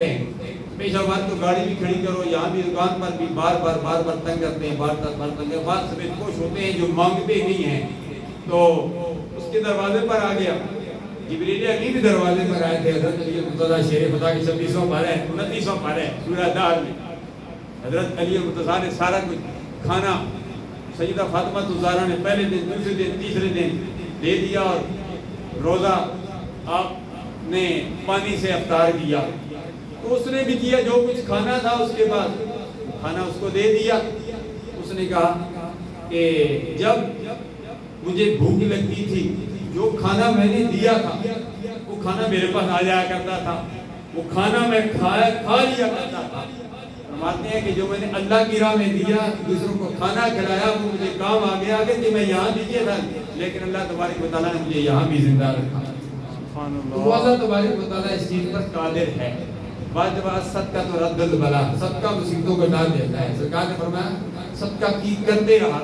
پیشہ وار تو گاڑی بھی کھڑی کرو، یہاں بھی دکان پر بھی بار بار تنگ کرتے ہیں، بار تنگ کرتے ہیں، سفید پوش ہوتے ہیں جو مانگتے نہیں ہیں۔ تو اس کے دروازے پر آ گیا، جبریل امین بھی دروازے پر آئے تھے۔ حضرت علی المرتضیٰ شیر خدا کی 26واں پارہ ہے، 29واں پارہ ہے سورہ دار میں۔ حضرت علی المرتضیٰ نے سارا کچھ کھانا سیدہ فاطمہ الزہرا نے پہلے دن، دوسرے دن، تیسرے دن دے دیا، اور روزہ آپ نے پانی سے افطار کیا۔ تو اس نے بھی کیا جو کچھ کھانا تھا، اس کے بعد کھانا اس کو دے دیا۔ اس نے کہا کہ جب مجھے بھوک لگتی تھی، جو کھانا میں نے دیا تھا وہ کھانا میرے پاس آ جایا کرتا تھا، وہ کھانا میں کھا لیا کرتا تھا۔ فرماتے ہیں کہ جو میں نے اللہ کی راہ میں دیا، دوسروں کو کھانا کھلایا، وہ مجھے کام آ گیا کہ میں یہاں دیجیے تھا، لیکن اللہ تبارک و تعالیٰ نے مجھے یہاں بھی زندہ رکھا۔ تو اللہ تبارک و تعالیٰ اس چیز پر قادر ہے۔ بعد صدقہ تو رد البلا، صدقہ مصیبتوں کو ڈال دیتا ہے۔ سرکار نے فرمایا صدقہ کی کرتے رہا،